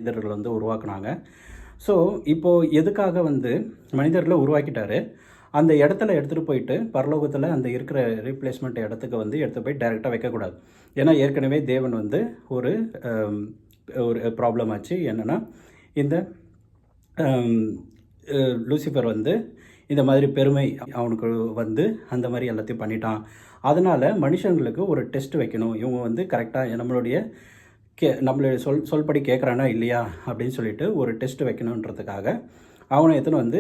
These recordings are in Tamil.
மனிதர்கள் வந்து உருவாக்குனாங்க. ஸோ, இப்போது எதுக்காக வந்து மனிதர்களை உருவாக்கிட்டாரு, அந்த இடத்துல எடுத்துகிட்டு போயிட்டு பரலோகத்தில் அந்த இருக்கிற ரீப்ளேஸ்மெண்ட் இடத்துக்கு வந்து எடுத்து போய் டைரெக்டாக வைக்கக்கூடாது. ஏன்னா ஏற்கனவே தேவன் வந்து ஒரு ஒரு ப்ராப்ளம் ஆச்சு. என்னென்னா, இந்த லூசிஃபர் வந்து இந்த மாதிரி பெருமை அவனுக்கு வந்து அந்த மாதிரி எல்லாத்தையும் பண்ணிட்டான். அதனால் மனுஷங்களுக்கு ஒரு டெஸ்ட் வைக்கணும். இவங்க வந்து கரெக்டாக நம்மளுடைய சொல்படி கேட்குறானா இல்லையா அப்படின்னு சொல்லிட்டு ஒரு டெஸ்ட் வைக்கணுன்றதுக்காக அவனை எடுத்துன்னு வந்து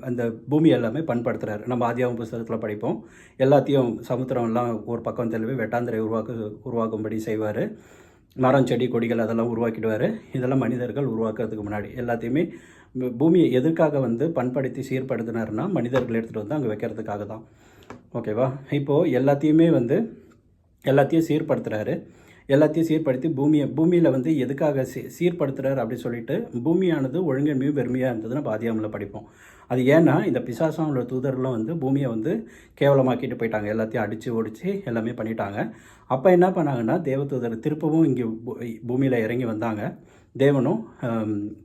அந்த பூமி எல்லாமே பண்படுத்துகிறார். நம்ம ஆதியாகம புஸ்தகத்தில் படிப்போம். எல்லாத்தையும் சமுத்திரம்லாம் ஒரு பக்கம் தள்ளி வெட்டாந்தரை உருவாக்கும்படி செய்வார். மரம் செடி கொடிகள் அதெல்லாம் உருவாக்கிடுவார். இதெல்லாம் மனிதர்கள் உருவாக்குறதுக்கு முன்னாடி எல்லாத்தையுமே பூமியை எதுக்காக வந்து பண்படுத்தி சீர்படுத்தினார்னா மனிதர்கள் எடுத்துகிட்டு வந்து அங்கே வைக்கிறதுக்காக தான். ஓகேவா? இப்போது எல்லாத்தையும் சீர்படுத்துகிறாரு. எல்லாத்தையும் சீர்படுத்தி பூமியில் வந்து எதுக்காக சீர்படுத்துகிறார் அப்படின்னு சொல்லிட்டு, பூமியானது ஒழுங்கமையும் வெறுமையாக இருந்ததுன்னு நம்ம ஆதியாகமத்தில் படிப்போம். அது ஏன்னா இந்த பிசாசானோட தூதர்களும் வந்து பூமியை வந்து கேவலமாக்கிட்டு போயிட்டாங்க. எல்லாத்தையும் அடித்து ஒடிச்சு எல்லாமே பண்ணிட்டாங்க. அப்போ என்ன பண்ணாங்கன்னா, தேவதூதர் திருப்பவும் இங்கே பூமியில் இறங்கி வந்தாங்க. தேவனும்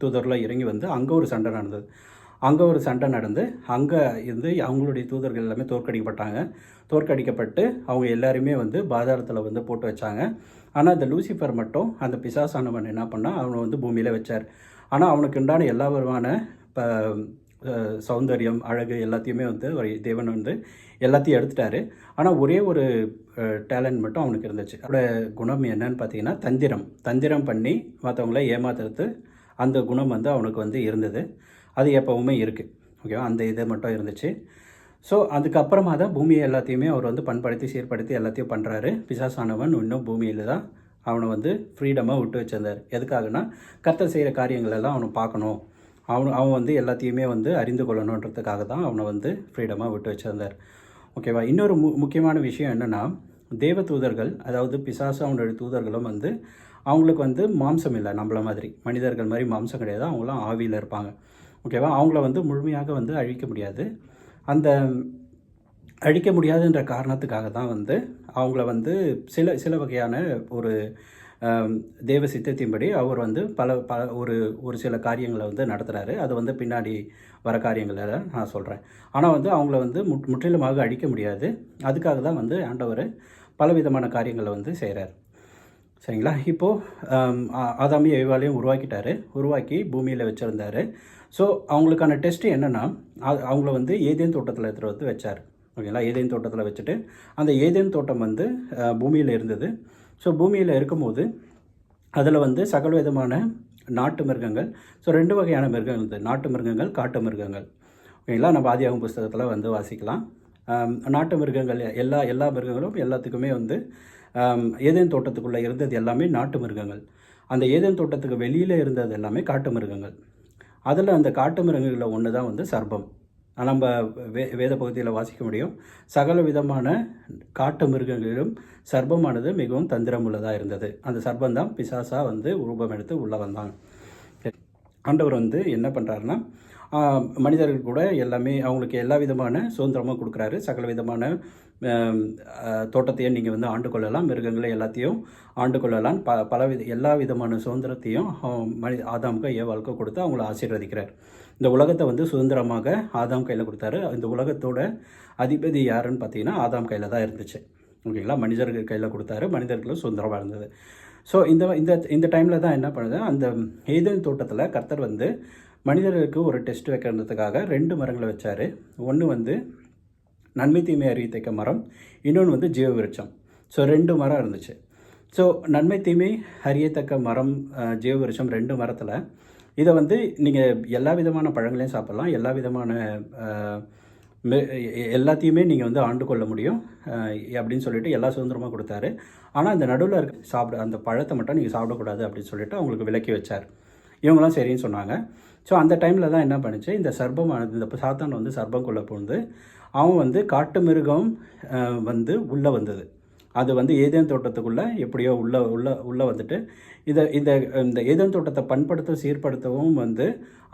தூதர்களும் இறங்கி வந்து அங்கே ஒரு சண்டை நடந்தது. அங்கே இருந்து அவங்களுடைய தூதர்கள் எல்லாமே தோற்கடிக்கப்பட்டு அவங்க எல்லாருமே வந்து பாதாளத்தில் வந்து போட்டு வச்சாங்க. ஆனால் இந்த லூசிஃபர் மட்டும் அந்த பிசாசானவன் என்ன பண்ணால் அவனை வந்து பூமியில் வச்சார். ஆனால் அவனுக்கு உண்டான எல்லா விதமான சௌந்தரியம், அழகு எல்லாத்தையுமே வந்து தேவன் வந்து எல்லாத்தையும் எடுத்துட்டாரு. ஆனால் ஒரே ஒரு டேலண்ட் மட்டும் அவனுக்கு இருந்துச்சு. அவனோட குணம் என்னன்னு பார்த்தீங்கன்னா, தந்திரம் பண்ணி மற்றவங்கள ஏமாத்துறது. அந்த குணம் வந்து அவனுக்கு வந்து இருந்தது. அது எப்போவுமே இருக்குது. ஓகேவா? அந்த இது மட்டும் இருந்துச்சு. ஸோ அதுக்கப்புறமா தான் பூமியை எல்லாத்தையுமே அவர் வந்து பண்படுத்தி சீர்படுத்தி எல்லாத்தையும் பண்ணுறாரு. பிசாசானவன் இன்னும் பூமியில் தான் அவனை வந்து ஃப்ரீடமாக விட்டு வச்சிருந்தார். எதுக்காகனா, கர்த்தர் செய்கிற காரியங்கள் எல்லாம் அவனை பார்க்கணும், அவன் வந்து எல்லாத்தையுமே வந்து அறிந்து கொள்ளணுன்றதுக்காக தான் அவனை வந்து ஃப்ரீடமாக விட்டு வச்சிருந்தார். ஓகேவா? இன்னொரு முக்கியமான விஷயம் என்னென்னா, தேவ தூதர்கள், அதாவது பிசாசு அவனுடைய தூதர்களும் வந்து அவங்களுக்கு வந்து மாம்சம் இல்லை. நம்மள மாதிரி மனிதர்கள் மாதிரி மாம்சம் கிடையாது. அவங்களாம் ஆவியில் இருப்பாங்க. ஓகேவா? அவங்கள வந்து முழுமையாக வந்து அழிக்க முடியாது. அந்த அழிக்க முடியாதுன்ற காரணத்துக்காக தான் வந்து அவங்கள வந்து சில வகையான ஒரு தேவ சித்தத்தின்படி அவர் வந்து ஒரு சில காரியங்களை வந்து நடத்துகிறாரு. அது வந்து பின்னாடி வர காரியங்களை நான் சொல்கிறேன். ஆனால் வந்து அவங்கள வந்து முற்றிலுமாக அழிக்க முடியாது. அதுக்காக தான் வந்து ஆண்டவர் பலவிதமான காரியங்களை வந்து செய்கிறார். சரிங்களா? இப்போது ஆதாமையும் ஏவாளையும் உருவாக்கி பூமியில் வச்சுருந்தார். ஸோ அவங்களுக்கான டெஸ்ட்டு என்னென்னா, அவங்கள வந்து ஏதேன் தோட்டத்தில் எடுத்துகிட்டு வந்து வச்சார். ஓகேங்களா? ஏதேன் தோட்டத்தில் வச்சுட்டு, அந்த ஏதேன் தோட்டம் வந்து பூமியில் இருந்தது. ஸோ பூமியில் இருக்கும்போது அதில் வந்து சகல விதமான நாட்டு மிருகங்கள், ஸோ 2 வகையான மிருகங்கள் இருந்தது. நாட்டு மிருகங்கள், காட்டு மிருகங்கள். ஓகேங்களா? நம்ம ஆதியாகம புஸ்தகத்தில் வந்து வாசிக்கலாம். நாட்டு மிருகங்கள் எல்லா மிருகங்களும் எல்லாத்துக்குமே வந்து ஏதேன் தோட்டத்துக்குள்ளே இருந்தது எல்லாமே நாட்டு மிருகங்கள். அந்த ஏதேன் தோட்டத்துக்கு வெளியில் இருந்தது எல்லாமே காட்டு மிருகங்கள். அதில் அந்த காட்டு மிருகங்களில் ஒன்று தான் வந்து சர்ப்பம். நம்ம வேத பகுதியில் வாசிக்க முடியும். சகல விதமான காட்டு மிருகங்களிலும் சர்ப்பமானது மிகவும் தந்திரம் உள்ளதாக இருந்தது. அந்த சர்ப்பம் தான் பிசாசா வந்து ரூபம் எடுத்து உள்ளே வந்தாங்க. ஆண்டவர் வந்து என்ன பண்ணுறாருன்னா, மனிதர்கள் கூட எல்லாமே அவங்களுக்கு எல்லா விதமான சுதந்திரமும் கொடுக்குறாரு. சகல விதமான தோட்டத்தையும் நீங்கள் வந்து ஆண்டு கொள்ளலாம், மிருகங்களை எல்லாத்தையும் ஆண்டு கொள்ளலாம். எல்லா விதமான சுதந்திரத்தையும் ஆதாமுக்கு ஏவாளுக்கு கொடுத்து அவங்கள ஆசீர்வதிக்கிறார். இந்த உலகத்தை வந்து சுதந்திரமாக ஆதாம் கையில் கொடுத்தாரு. இந்த உலகத்தோட அதிபதி யாருன்னு பார்த்தீங்கன்னா ஆதாம் கையில் தான் இருந்துச்சு. ஓகேங்களா? மனிதர்கள் கையில் கொடுத்தாரு, மனிதர்களும் சுதந்திரமாக இருந்தது. ஸோ இந்த டைமில் தான் என்ன பண்ணுது, அந்த ஏதேன் தோட்டத்தில் கர்த்தர் வந்து மனிதர்களுக்கு ஒரு டெஸ்ட் வைக்கிறதுக்காக 2 மரங்களை வச்சார். ஒன்று வந்து நன்மை தீமை அறியத்தக்க மரம், இன்னொன்று வந்து ஜீவ விருட்சம். ஸோ 2 மரம் இருந்துச்சு. ஸோ நன்மை தீமை அறியத்தக்க மரம், ஜீவ விருட்சம் 2 மரத்தில் இதை வந்து நீங்கள் எல்லா விதமான பழங்களையும் சாப்பிட்லாம், எல்லா விதமான எல்லாத்தையுமே நீங்கள் வந்து ஆண்டு கொள்ள முடியும் அப்படின்னு சொல்லிட்டு எல்லா சுதந்திரமாக கொடுத்தாரு. ஆனால் இந்த நடுவில் இருக்க அந்த பழத்தை மட்டும் நீங்கள் சாப்பிடக்கூடாது அப்படின்னு சொல்லிட்டு அவங்களுக்கு விலக்கி வச்சார். இவங்களாம் சரின்னு சொன்னாங்க. ஸோ அந்த டைமில் தான் என்ன பண்ணுச்சு, இந்த சாத்தான் வந்து சர்ப்பம் போந்து அவன் வந்து காட்டு மிருகம் வந்து உள்ளே வந்தது. அது வந்து ஏதேன் தோட்டத்துக்குள்ளே எப்படியோ உள்ளே வந்துட்டு இந்த ஏதேன் தோட்டத்தை பண்படுத்த சீர்படுத்தவும் வந்து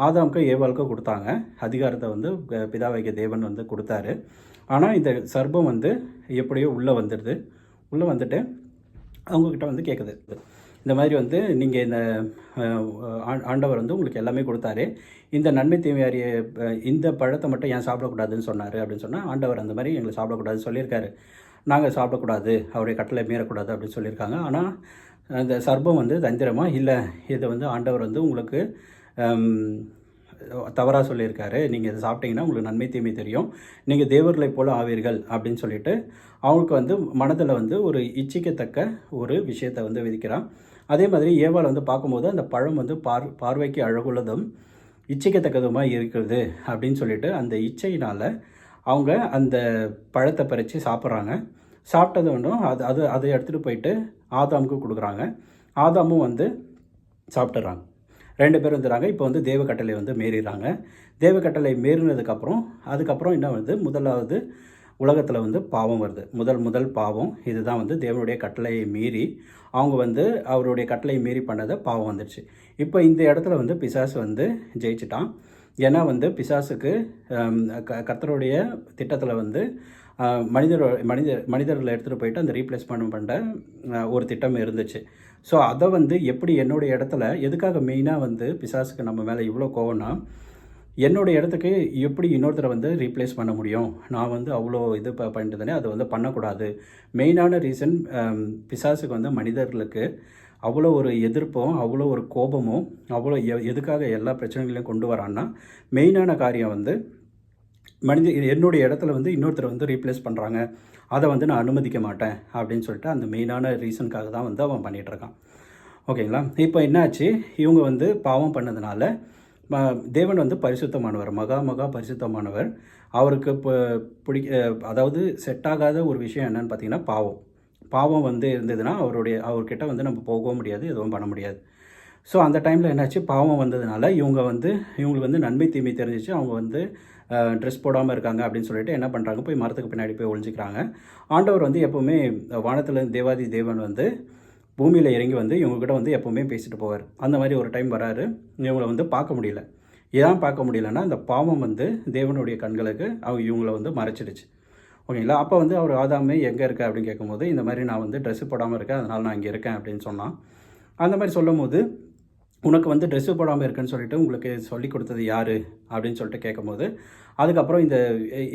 ஆதாமுக்கு ஏவாளுக்கும் கொடுத்தாங்க. அதிகாரத்தை வந்து பிதாவாகிய தேவன் வந்து கொடுத்தாரு. ஆனால் இந்த சர்ப்பம் வந்து எப்படியோ உள்ளே வந்துட்டு அவங்கக்கிட்ட வந்து கேட்குது, இந்த மாதிரி வந்து நீங்கள் இந்த ஆண்டவர் வந்து உங்களுக்கு எல்லாமே கொடுத்தாரு, இந்த நன்மை தீமை அறிய இந்த பழத்தை மட்டும் ஏன் சாப்பிடக்கூடாதுன்னு சொன்னார் அப்படின்னு சொன்னால், ஆண்டவர் அந்த மாதிரி எங்களை சாப்பிடக்கூடாதுன்னு சொல்லியிருக்காரு. நாங்கள் சாப்பிடக்கூடாது, அவருடைய கட்டளை மீறக்கூடாது அப்படின்னு சொல்லியிருக்காங்க. ஆனால் அந்த சர்ப்பம் வந்து தந்திரமாக இல்லை, இதை வந்து ஆண்டவர் வந்து உங்களுக்கு தவறாக சொல்லியிருக்காரு, நீங்கள் இதை சாப்பிட்டீங்கன்னா உங்களுக்கு நன்மை தீமை தெரியும், நீங்கள் தேவர்களைப் போல ஆவீர்கள் அப்படின்னு சொல்லிட்டு அவங்களுக்கு வந்து மனதில் வந்து ஒரு இச்சிக்கத்தக்க ஒரு விஷயத்தை வந்து விதிக்கிறான். அதே மாதிரி ஏவாள் வந்து பார்க்கும்போது அந்த பழம் வந்து பார்வைக்கு அழகுள்ளதும் இச்சிக்கத்தக்கதுமாக இருக்கிறது அப்படின்னு சொல்லிட்டு அந்த இச்சையினால் அவங்க அந்த பழத்தை பறித்து சாப்பிட்றாங்க. சாப்பிட்டது ஒன்றும் அதை எடுத்துகிட்டு போயிட்டு ஆதாமுக்கு கொடுக்குறாங்க. ஆதாமும் வந்து சாப்பிட்டுறாங்க. 2 பேரும் வந்துடுறாங்க. இப்போ வந்து தேவ கட்டளை வந்து மீறிடுறாங்க. தேவ கட்டளை மீறினதுக்கப்புறம் அதுக்கப்புறம் என்ன வருது, முதலாவது உலகத்தில் வந்து பாவம் வருது. முதல் பாவம் இதுதான் வந்து தேவனுடைய கட்டளையை மீறி அவங்க வந்து அவருடைய கட்டளையை மீறி பண்ணதை பாவம் வந்துடுச்சு. இப்போ இந்த இடத்துல வந்து பிசாசு வந்து ஜெயிச்சிட்டான். ஏன்னா வந்து பிசாசுக்கு கர்த்தருடைய திட்டத்தில் வந்து மனிதர்களை எடுத்துகிட்டு போயிட்டு அந்த ரீப்ளேஸ்மெண்ட் பண்ணுற ஒரு திட்டம் இருந்துச்சு. ஸோ அதை வந்து எப்படி என்னுடைய இடத்துல எதுக்காக மெயினாக வந்து பிசாசுக்கு நம்ம மேலே இவ்வளோ கோவம்னா, என்னுடைய இடத்துக்கு எப்படி இன்னொருத்தரை வந்து ரீப்ளேஸ் பண்ண முடியும், நான் வந்து அவ்வளோ இது பண்ணிட்டு தானே அதை வந்து பண்ணக்கூடாது. மெயினான ரீசன் பிசாசுக்கு வந்து மனிதர்களுக்கு அவ்வளோ ஒரு எதிர்ப்பும் அவ்வளோ ஒரு கோபமும் அவ்வளோ எதுக்காக எல்லா பிரச்சனைகளையும் கொண்டு வரான்னா, மெயினான காரியம் வந்து என்னுடைய இடத்துல வந்து இன்னொருத்தரை வந்து ரீப்ளேஸ் பண்ணுறாங்க, அதை வந்து நான் அனுமதிக்க மாட்டேன் அப்படின்னு சொல்லிட்டு அந்த மெயினான ரீசனுக்காக தான் வந்து அவன் பண்ணிகிட்ருக்கான். ஓகேங்களா? இப்போ என்னாச்சு, இவங்க வந்து பாவம் பண்ணதுனால தேவன் வந்து பரிசுத்தமானவர், மகா பரிசுத்தமானவர். அவருக்கு இப்போ அதாவது செட் ஆகாத ஒரு விஷயம் என்னன்னு பார்த்தீங்கன்னா பாவம் வந்து இருந்ததுன்னா அவர்கிட்ட வந்து நம்ம போகவும் முடியாது, எதுவும் பண்ண முடியாது. ஸோ அந்த டைமில் என்னாச்சு, பாவம் வந்ததுனால இவங்களுக்கு வந்து நன்மை தீமை தெரிஞ்சிச்சு. அவங்க வந்து ட்ரெஸ் போடாமல் இருக்காங்க அப்படின்னு சொல்லிட்டு என்ன பண்ணுறாங்க, போய் மரத்துக்கு பின்னாடி போய் ஒழிஞ்சிக்கிறாங்க. ஆண்டவர் வந்து எப்போவுமே வானத்தில் தேவாதி தேவன் வந்து பூமியில் இறங்கி வந்து இவங்ககிட்ட வந்து எப்போவுமே பேசிட்டு போவார். அந்த மாதிரி ஒரு டைம் வராரு. இவங்களை வந்து பார்க்க முடியல. ஏன் பார்க்க முடியலன்னா, அந்த பாவம் வந்து தேவனுடைய கண்களுக்கு இவங்களை வந்து மறைச்சிடுச்சு. ஓகேங்களா? அப்போ வந்து அவர் ஆதாமே எங்கே இருக்க அப்படின்னு கேட்கும்போது, இந்த மாதிரி நான் வந்து ட்ரெஸ்ஸு போடாமல் இருக்கேன், அதனால் நான் இங்கே இருக்கேன் அப்படின்னு சொன்னான். அந்த மாதிரி சொல்லும் போது, உனக்கு வந்து ட்ரெஸ்ஸு போடாமல் இருக்குன்னு சொல்லிட்டு உங்களுக்கு சொல்லி கொடுத்தது யார் அப்படின்னு சொல்லிட்டு கேட்கும்போது, அதுக்கப்புறம்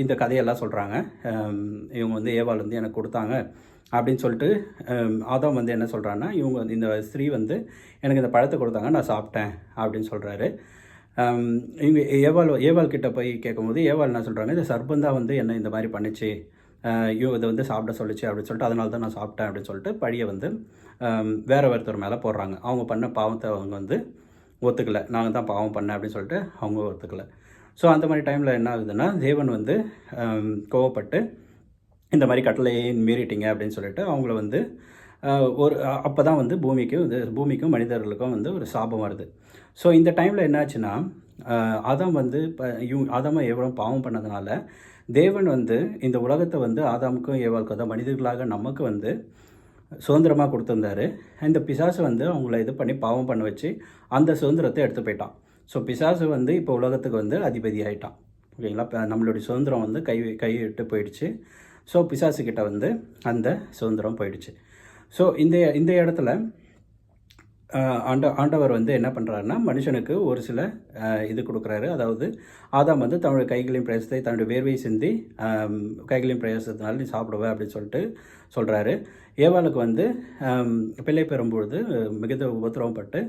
இந்த கதையெல்லாம் சொல்கிறாங்க. இவங்க வந்து ஏவாள் வந்து எனக்கு கொடுத்தாங்க அப்படின்னு சொல்லிட்டு ஆதாம் வந்து என்ன சொல்கிறான்னா, இந்த ஸ்திரீ வந்து எனக்கு இந்த பழத்தை கொடுத்தாங்க, நான் சாப்பிட்டேன் அப்படின்னு சொல்கிறாரு. இவங்க ஏவாள் கிட்ட போய் கேட்கும்போது ஏவாள் என்ன சொல்கிறாங்க, இந்த சர்ப்பந்தான் வந்து என்ன இந்த மாதிரி பண்ணிச்சு, இதை வந்து சாப்பிட சொல்லிச்சு அப்படின்னு சொல்லிட்டு அதனால தான் நான் சாப்பிட்டேன் அப்படின்னு சொல்லிட்டு பழியை வந்து வேறு ஒருத்தர் மேலே போடுறாங்க. அவங்க பண்ண பாவத்தை அவங்க வந்து ஒத்துக்கலை, நாங்கள் தான் பாவம் பண்ணேன் அப்படின்னு சொல்லிட்டு அவங்க ஒத்துக்கலை. ஸோ அந்த மாதிரி டைமில் என்ன ஆகுதுன்னா, தேவன் வந்து கோவப்பட்டு இந்த மாதிரி கட்டளையை மீறிட்டீங்க அப்படின்னு சொல்லிட்டு அவங்கள வந்து அப்போ தான் வந்து பூமிக்கும் மனிதர்களுக்கும் வந்து ஒரு சாபம் வருது. ஸோ இந்த டைமில் என்னாச்சுன்னா, ஆதாம் வந்து ஆதாமை எவ்வளோ பாவம் பண்ணதுனால தேவன் வந்து இந்த உலகத்தை வந்து ஆதாமுக்கும் ஏவாளுக்கும் தான் மனிதர்களாக நமக்கு வந்து சுதந்திரமாக கொடுத்துருந்தாரு. இந்த பிசாசு வந்து அவங்கள இது பண்ணி பாவம் பண்ண வச்சு அந்த சுதந்திரத்தை எடுத்து போயிட்டான். ஸோ பிசாசு வந்து இப்போ உலகத்துக்கு வந்து அதிபதி ஆகிட்டான். ஓகேங்களா? நம்மளுடைய சுதந்திரம் வந்து கைவிட்டு போயிடுச்சு. ஸோ பிசாசுக்கிட்ட வந்து அந்த சுதந்திரம் போயிடுச்சு. ஸோ இந்த இடத்துல ஆண்டவர் வந்து என்ன பண்ணுறாருன்னா, மனுஷனுக்கு ஒரு சில இது கொடுக்குறாரு. அதாவது ஆதாம் வந்து தன்னுடைய கைகளின் பிரயாசத்தை தன்னுடைய வேர்வை சிந்தி கைகளின் பிரயாசத்தினால நீ சாப்பிடுவ அப்படின்னு சொல்லிட்டு சொல்கிறாரு. ஏவாளுக்கு வந்து பிள்ளை பெறும்பொழுது மிகுந்த உபத்திரவப்பட்டு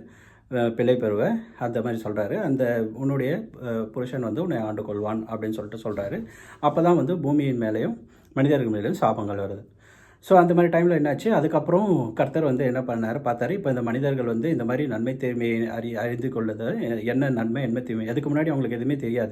பிள்ளை பெறுவ அந்த மாதிரி சொல்கிறாரு. உன்னுடைய புருஷன் வந்து உன்னை ஆண்டு கொள்வான் அப்படின்னு சொல்லிட்டு சொல்கிறாரு. அப்போ தான் வந்து பூமியின் மேலேயும் மனிதர்கள் மேலேயும் சாபங்கள் வருது. ஸோ அந்த மாதிரி டைமில் என்னாச்சு, அதுக்கப்புறம் கர்த்தர் வந்து என்ன பார்த்தாரு, இப்போ இந்த மனிதர்கள் வந்து இந்த மாதிரி நன்மை தீமையை அறிந்து கொள்ளுது, என்ன நன்மை என்ன தீமை, அதுக்கு முன்னாடி அவங்களுக்கு எதுவுமே தெரியாது.